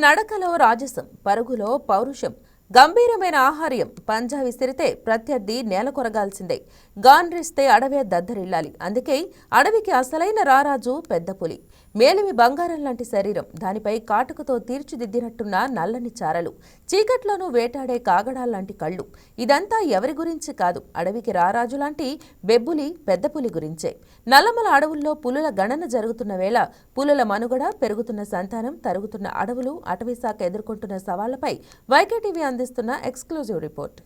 నడకలో రాజసం, పరుగులో పౌరుషం, గంభీరమైన ఆహార్యం. పంజా విసిరితే ప్రత్యర్థి నేల కొరగాల్సిందే. గాన్రిస్తే అడవే దద్దరిల్లాలి. అందుకే అడవికి అసలైన రారాజు పెద్ద పులి. మేలిమి బంగారం లాంటి శరీరం, దానిపై కాటుకతో తీర్చిదిద్దినట్టున్న నల్లని చారలు, చీకట్లోనూ వేటాడే కాగడాల్లాంటి కళ్ళు. ఇదంతా ఎవరి గురించి కాదు, అడవికి రారాజు లాంటి బెబ్బులి పెద్ద పులి గురించే. నల్లమల అడవుల్లో పులుల గణన జరుగుతున్న వేళ పులుల మనుగడ, పెరుగుతున్న సంతానం, తరుగుతున్న అడవులు, అటవీశాఖ ఎదుర్కొంటున్న సవాళ్లపై వైకేటీవీ అందిస్తున్న ఎక్స్క్లూజివ్ రిపోర్ట్.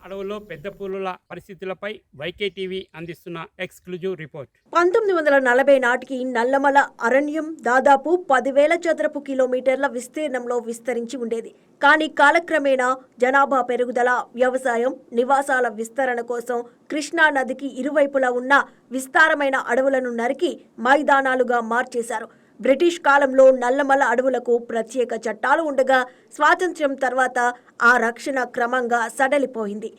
అడవుల్లో పెద్ద పులుల పరిస్థితులపై వైకేటీవీ అందిస్తున్న ఎక్స్క్లూజివ్ రిపోర్ట్. 1940 నాటికి నల్లమల అరణ్యం దాదాపు 10,000 చదరపు కిలోమీటర్ల విస్తీర్ణంలో విస్తరించి ఉండేది. కానీ కాలక్రమేణా జనాభా పెరుగుదల, వ్యవసాయం, నివాసాల విస్తరణ కోసం కృష్ణా నదికి ఇరువైపులా ఉన్న విస్తారమైన అడవులను నరికి మైదానాలుగా మార్చేశారు. బ్రిటిష్ కాలంలో నల్లమల అడవులకు ప్రత్యేక చట్టాలు ఉండగా స్వాతంత్ర్యం తర్వాత ఆ రక్షణ క్రమంగా సడలిపోయింది.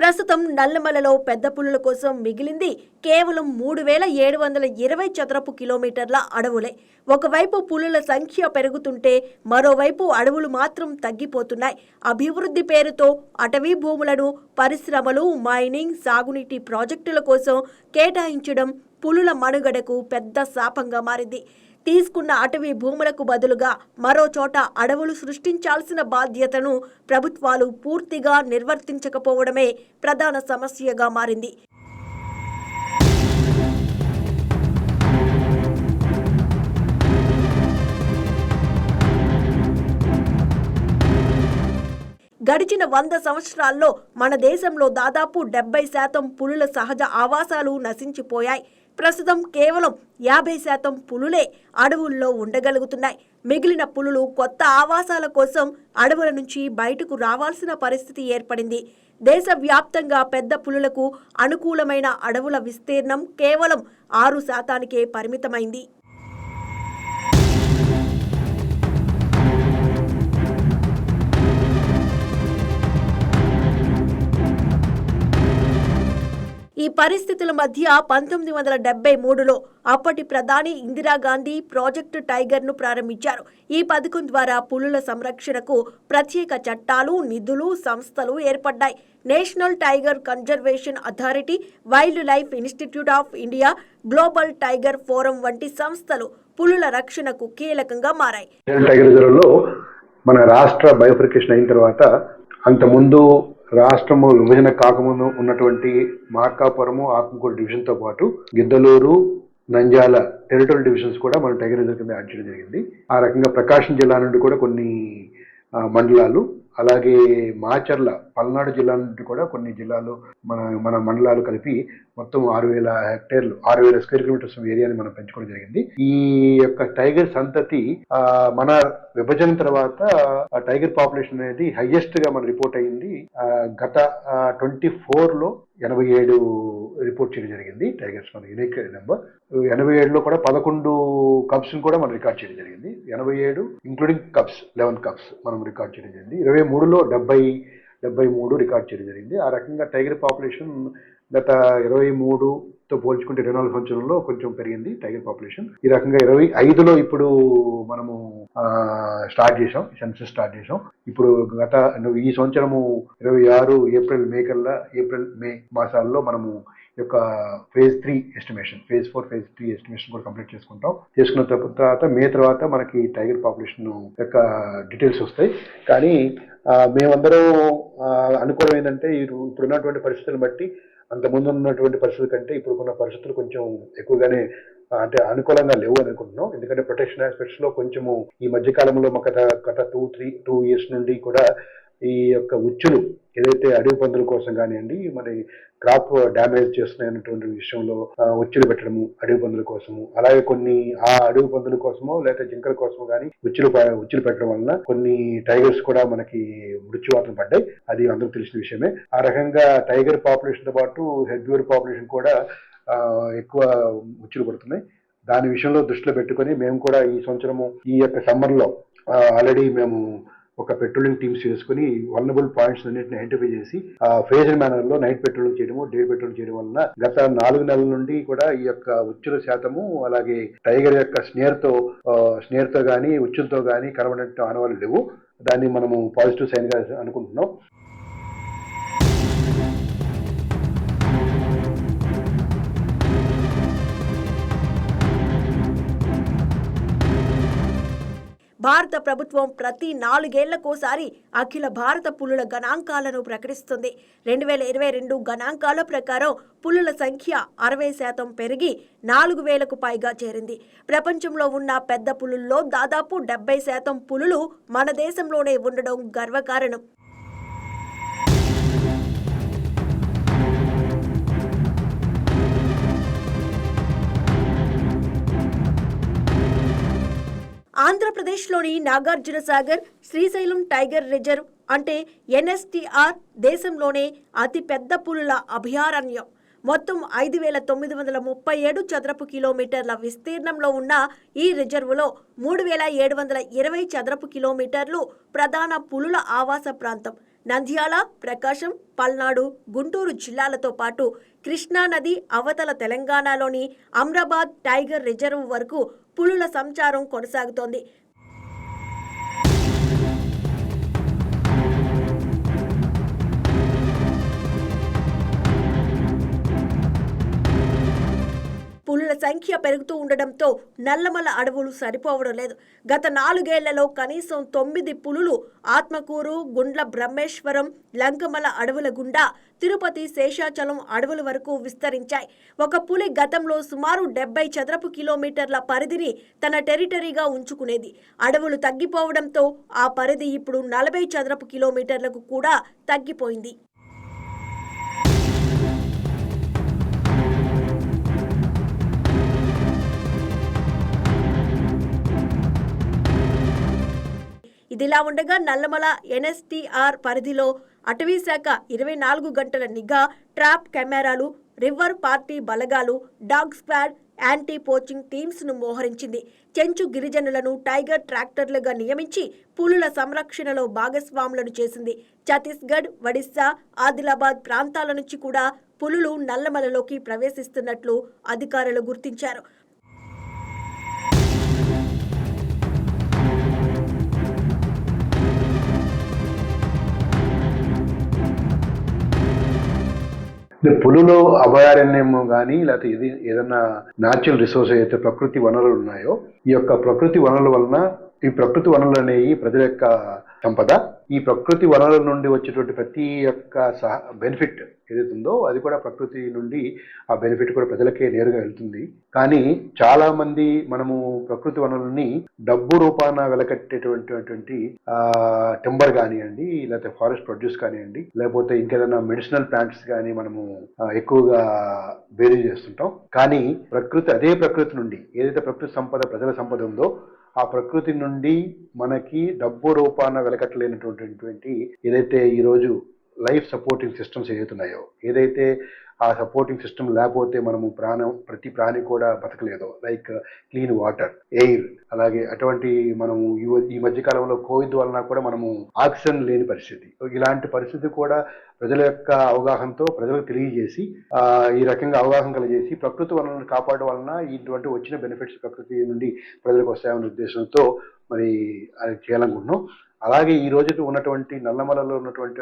ప్రస్తుతం నల్లమలలో పెద్ద పులుల కోసం మిగిలింది కేవలం 3,720 చదరపు కిలోమీటర్ల అడవులే. ఒకవైపు పులుల సంఖ్య పెరుగుతుంటే మరోవైపు అడవులు మాత్రం తగ్గిపోతున్నాయి. అభివృద్ధి పేరుతో అటవీ భూములను పరిశ్రమలు, మైనింగ్, సాగునీటి ప్రాజెక్టుల కోసం కేటాయించడం పులుల మనుగడకు పెద్ద శాపంగా మారింది. తీసుకున్న అటవీ భూములకు బదులుగా మరో చోట అడవులు సృష్టించాల్సిన బాధ్యతను ప్రభుత్వాలు పూర్తిగా నిర్వర్తించకపోవడమే ప్రధాన సమస్యగా మారింది. గడిచిన 100 సంవత్సరాల్లో మన దేశంలో దాదాపు 70% పులుల సహజ ఆవాసాలు నశించిపోయాయి. ప్రస్తుతం కేవలం 50% పులులే అడవుల్లో ఉండగలుగుతున్నాయి. మిగిలిన పులులు కొత్త ఆవాసాల కోసం అడవుల నుంచి బయటకు రావాల్సిన పరిస్థితి ఏర్పడింది. దేశవ్యాప్తంగా పెద్ద పులులకు అనుకూలమైన అడవుల విస్తీర్ణం కేవలం 6%కే పరిమితమైంది. ఈ పరిస్థితుల మధ్య 1973లో అప్పటి ప్రధాని ఇందిరాగాంధీ ప్రాజెక్టు టైగర్ను ప్రారంభించారు. ఈ పథకం ద్వారా పులుల సంరక్షణకు ప్రత్యేక చట్టాలు, నిధులు, సంస్థలు ఏర్పడ్డాయి. National tiger conservation authority, wild life institute of India, global tiger forum వంటి సంస్థలు పులుల రక్షణకు కీలకంగా మారాయి. టైగర్ రిజర్వ్లో మన రాష్ట్ర బైఫర్కేషన్ అయిన తర్వాత అంతకుముందు రాష్ట్రము విభజన కాకముందు ఉన్నటువంటి మార్కాపురము, ఆత్మకూరు డివిజన్తో పాటు గిద్దలూరు, నంద్యాల టెరిటోరియల్ డివిజన్స్ కూడా మన టైగర్ రిజర్వ్ కింద యాడ్ చేయడం జరిగింది. ఆ రకంగా ప్రకాశం జిల్లా నుండి కూడా కొన్ని మండలాలు, అలాగే మాచర్ల పల్నాడు జిల్లా నుండి కూడా కొన్ని జిల్లాలు మన మండలాలు కలిపి మొత్తం 6,000 హెక్టేర్లు, 6,000 స్క్వేర్ కిలోమీటర్స్ ఏరియాని మనం పెంచుకోవడం జరిగింది. ఈ యొక్క టైగర్ సంతతి మన విభజన తర్వాత టైగర్ పాపులేషన్ అనేది హైయెస్ట్ గా మన రిపోర్ట్ అయ్యింది. గత 24లో 87 రిపోర్ట్ చేయడం జరిగింది. టైగర్స్ మన యూనిక్ నెంబర్ 87లో కూడా 11 కప్స్ కూడా మనం రికార్డ్ చేయడం జరిగింది. 87 ఇంక్లూడింగ్ కప్స్ 11 కప్స్ మనం రికార్డ్ చేయడం జరిగింది. 23లో 73 రికార్డ్ చేయడం జరిగింది. ఆ రకంగా టైగర్ పాపులేషన్ గత 23తో పోల్చుకుంటే 24 సంవత్సరంలో కొంచెం పెరిగింది టైగర్ పాపులేషన్. ఈ రకంగా 25లో ఇప్పుడు మనము స్టార్ట్ చేసాం, సెన్సస్ స్టార్ట్ చేసాం. ఇప్పుడు ఈ సంవత్సరము 26 ఏప్రిల్ మే మాసాల్లో మనము యొక్క phase 3 estimation, phase 4, phase 3 estimation కూడా కంప్లీట్ చేసుకున్న తర్వాత మే తర్వాత మనకి టైగర్ పాపులేషన్ యొక్క డీటెయిల్స్ వస్తాయి. కానీ మేమందరం అనుకోవడం ఏంటంటే ఇప్పుడున్నటువంటి పరిస్థితులను బట్టి అంత ముందు ఉన్నటువంటి పరిస్థితుల కంటే ఇప్పుడున్న పరిస్థితులు కొంచెం ఎక్కువగానే అంటే అనుకూలంగా లేవు అని అనుకుంటున్నాం. ఎందుకంటే ప్రొటెక్షన్ ఆస్పెక్ట్స్ లో కొంచెము ఈ మధ్య కాలంలో గత 2 ఇయర్స్ నుండి కూడా ఈ యొక్క ఉచ్చులు ఏదైతే అడవి పందుల కోసం కానివ్వండి, మరి క్రాప్ డ్యామేజ్ చేస్తున్నాయన్నటువంటి విషయంలో ఉచ్చులు పెట్టడము అడవి పందుల కోసము, అలాగే కొన్ని ఆ అడవి పందుల కోసమో లేకపోతే జింకల కోసమో కానీ ఉచ్చులు పెట్టడం వలన కొన్ని టైగర్స్ కూడా మనకి మృత్యువాతం పడ్డాయి. అది అందరూ తెలిసిన విషయమే. ఆ రకంగా టైగర్ పాపులేషన్ తో పాటు హెర్బివోర్ పాపులేషన్ కూడా ఎక్కువ ఉచ్చులు పడుతున్నాయి. దాని విషయంలో దృష్టిలో పెట్టుకొని మేము కూడా ఈ సంవత్సరము ఈ యొక్క సమ్మర్ లో ఆల్రెడీ మేము ఒక పెట్రోలింగ్ టీమ్స్ చేసుకుని వల్నరబుల్ పాయింట్స్ అన్నింటిని ఐడెంటిఫై చేసి ఫేజ్డ్ మేనర్ లో నైట్ పెట్రోలింగ్ చేయడము, డే పెట్రోలింగ్ చేయడం వలన గత 4 నెలల నుండి కూడా ఈ యొక్క ఉచ్చుల శాతము, అలాగే టైగర్ యొక్క స్నేర్ తో గానీ ఉచ్చులతో గానీ కనబడినట్టు ఆనవాళ్ళు లేవు. దాన్ని మనము పాజిటివ్ సైన్ గా అనుకుంటున్నాం. భారత ప్రభుత్వం ప్రతి 4 ఏళ్లకోసారి అఖిల భారత పులుల గణాంకాలను ప్రకటిస్తుంది. 2022 గణాంకాల ప్రకారం పులుల సంఖ్య 60% పెరిగి 4,000కు పైగా చేరింది. ప్రపంచంలో ఉన్న పెద్ద పులుల్లో దాదాపు 70% పులులు మన దేశంలోనే ఉండడం గర్వకారణం. ఆంధ్రప్రదేశ్లోని నాగార్జున సాగర్ శ్రీశైలం టైగర్ రిజర్వ్ అంటే NSTR దేశంలోనే అతి పెద్ద పులుల అభయారణ్యం. మొత్తం 5,937 చదరపు కిలోమీటర్ల విస్తీర్ణంలో ఉన్న ఈ రిజర్వులో 3,720 చదరపు కిలోమీటర్లు ప్రధాన పులుల ఆవాస ప్రాంతం. నంద్యాల, ప్రకాశం, పల్నాడు, గుంటూరు జిల్లాలతో పాటు కృష్ణానది అవతల తెలంగాణలోని అమ్రాబాద్ టైగర్ రిజర్వ్ వరకు పులుల సంచారం కొనసాగుతోంది. పులుల సంఖ్య పెరుగుతూ ఉండడంతో నల్లమల అడవులు సరిపోవడం లేదు. గత 4 ఏళ్లలో కనీసం 9 పులులు ఆత్మకూరు, గుండ్ల బ్రహ్మేశ్వరం, లంకమల అడవుల గుండా తిరుపతి, శేషాచలం అడవుల వరకు విస్తరించాయి. ఒక పులి గతంలో సుమారు 70 చదరపు కిలోమీటర్ల పరిధిని తన టెరిటరీగా ఉంచుకునేది. అడవులు తగ్గిపోవడంతో ఆ పరిధి ఇప్పుడు 40 చదరపు కిలోమీటర్లకు కూడా తగ్గిపోయింది. ఇదిలా ఉండగా నల్లమల NSTR పరిధిలో అటవీ శాఖ 24 గంటల నిఘా, ట్రాప్ కెమెరాలు, రివర్ పార్టీ బలగాలు, dog squad, anti poaching teams ను మోహరించింది. చెంచు గిరిజనులను టైగర్ ట్రాక్టర్లుగా నియమించి పులుల సంరక్షణలో భాగస్వాములను చేసింది. ఛత్తీస్గఢ్, ఒడిశా, ఆదిలాబాద్ ప్రాంతాల నుంచి కూడా పులులు నల్లమలలోకి ప్రవేశిస్తున్నట్లు అధికారులు గుర్తించారు. పులులో అభయారణ్యం కానీ లేకపోతే ఇది ఏదన్నా న్యాచురల్ రిసోర్స్ అయితే ప్రకృతి వనరులు ఉన్నాయో, ఈ యొక్క ప్రకృతి వనరుల వలన ఈ ప్రకృతి వనరులు అనేవి ప్రజల యొక్క సంపద. ఈ ప్రకృతి వనరుల నుండి వచ్చేటువంటి ప్రతి యొక్క బెనిఫిట్ ఏదైతే ఉందో అది కూడా ప్రకృతి నుండి ఆ బెనిఫిట్ కూడా ప్రజలకే నేరుగా వెళ్తుంది. కానీ చాలా మంది మనము ప్రకృతి వనరుల్ని డబ్బు రూపాన వెలకట్టేటువంటి టింబర్ కానివ్వండి, లేకపోతే ఫారెస్ట్ ప్రొడ్యూస్ కానివ్వండి, లేకపోతే ఇంకేదైనా మెడిసినల్ ప్లాంట్స్ కానీ మనము ఎక్కువగా బేరీ చేస్తుంటాం. కానీ అదే ప్రకృతి నుండి ఏదైతే ప్రకృతి సంపద, ప్రజల సంపద ఉందో ఆ ప్రకృతి నుండి మనకి డబ్బు రూపాన వెలకట్టలేనటువంటి ఏదైతే ఈరోజు లైఫ్ సపోర్టింగ్ సిస్టమ్స్ ఏదైతున్నాయో, ఏదైతే ఆ సపోర్టింగ్ సిస్టమ్ లేకపోతే మనము ప్రతి ప్రాణి కూడా బతకలేదు. లైక్ క్లీన్ వాటర్, ఎయిర్, అలాగే అటువంటి మనము ఈ మధ్య కాలంలో కోవిడ్ వలన కూడా మనము ఆక్సిజన్ లేని పరిస్థితి. ఇలాంటి పరిస్థితి కూడా ప్రజల యొక్క అవగాహనతో ప్రజలకు తెలియజేసి ఈ రకంగా అవగాహన కలిగేసి ప్రకృతి వనరులను కాపాడడం వలన ఇటువంటి వచ్చిన బెనిఫిట్స్ ప్రకృతి నుండి ప్రజలకు వస్తాయనే ఉద్దేశంతో మరి అది చేయాలనుకుంటున్నాం. అలాగే ఈ రోజు ఉన్నటువంటి నల్లమలలో ఉన్నటువంటి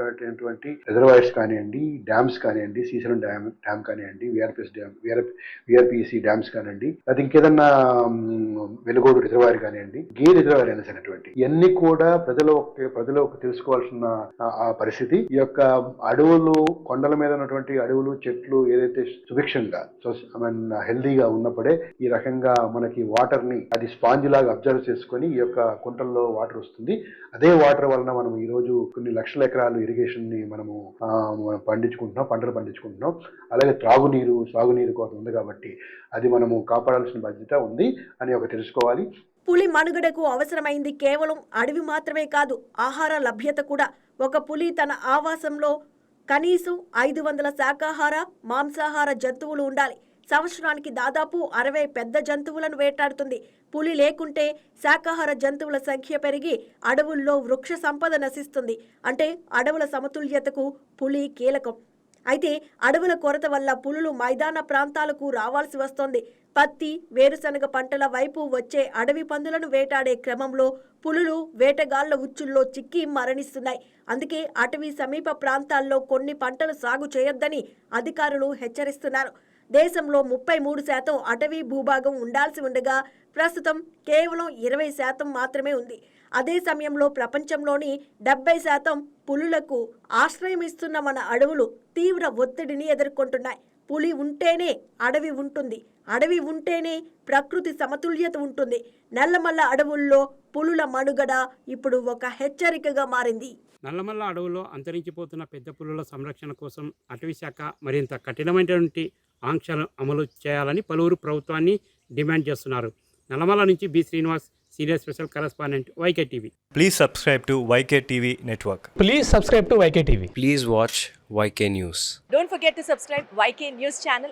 రిజర్వాయర్స్ కానివ్వండి, డ్యామ్స్ కానివ్వండి, శ్రీశైలం డ్యామ్ కానివ్వండి, విఆర్పిసి డ్యామ్స్ కానివ్వండి, అది ఇంకేదన్నా వెలుగోడు రిజర్వాయర్ కానివ్వండి, రిజర్వాయర్ అనేటువంటి ఇవన్నీ కూడా ప్రజలు తెలుసుకోవాల్సిన ఆ పరిస్థితి. ఈ యొక్క అడవులు, కొండల మీద ఉన్నటువంటి అడవులు, చెట్లు ఏదైతే సుభిక్షంగా హెల్దీగా ఉన్నప్పుడే ఈ రకంగా మనకి వాటర్ ని అది స్పాంజ్ లాగా అబ్జర్వ్ చేసుకొని ఈ యొక్క కుంటల్లో వాటర్ వస్తుంది. అదే వాటర్ వలన మనం ఈ రోజు కొన్ని లక్షల ఎకరాలు ఇరిగేషన్ ని మనము పంటలు పండించుకుంటున్నాం. అలాగే సాగునీరు కోసం ఉంది కాబట్టి అది మనము కాపాడాల్సిన బాధ్యత ఉంది అని తెలుసుకోవాలి. పులి మనుగడకు అవసరమైంది కేవలం అడవి మాత్రమే కాదు, ఆహార లభ్యత కూడా. ఒక పులి తన ఆవాసంలో కనీసం 500 శాకాహార, మాంసాహార జంతువులు ఉండాలి. సంవత్సరానికి దాదాపు 60 పెద్ద జంతువులను వేటాడుతుంది. పులి లేకుంటే శాకాహార జంతువుల సంఖ్య పెరిగి అడవుల్లో వృక్ష సంపద నశిస్తుంది. అంటే అడవుల సమతుల్యతకు పులి కీలకం. అయితే అడవుల కొరత వల్ల పులులు మైదాన ప్రాంతాలకు రావాల్సి వస్తోంది. పత్తి, వేరుశనగ పంటల వైపు వచ్చే అడవి పందులను వేటాడే క్రమంలో పులులు వేటగాళ్ల ఉచ్చుల్లో చిక్కి మరణిస్తున్నాయి. అందుకే అటవీ సమీప ప్రాంతాల్లో కొన్ని పంటలు సాగు చేయొద్దని అధికారులు హెచ్చరిస్తున్నారు. దేశంలో 33% అటవీ భూభాగం ఉండాల్సి ఉండగా ప్రస్తుతం కేవలం 20% మాత్రమే ఉంది. అదే సమయంలో ప్రపంచంలోని 70% పులులకు ఆశ్రయం ఇస్తున్న మన అడవులు తీవ్ర ఒత్తిడిని ఎదుర్కొంటున్నాయి. పులి ఉంటేనే అడవి ఉంటుంది, అడవి ఉంటేనే ప్రకృతి సమతుల్యత ఉంటుంది. నల్లమల్ల అడవుల్లో పులుల మనుగడ ఇప్పుడు ఒక హెచ్చరికగా మారింది. నల్లమల్ల అడవుల్లో అంతరించిపోతున్న పెద్ద పులుల సంరక్షణ కోసం అటవీ శాఖ మరింత కఠినమైనటువంటి ఆంక్షలు అమలు చేయాలని పలువురు ప్రభుత్వాన్ని డిమాండ్ చేస్తున్నారు. నల్లమల్ల నుంచి B Srinivas, senior special correspondent, YK TV. Please subscribe to YK TV Network. Please subscribe to YK TV. Please watch YK News. Don't forget to subscribe YK News channel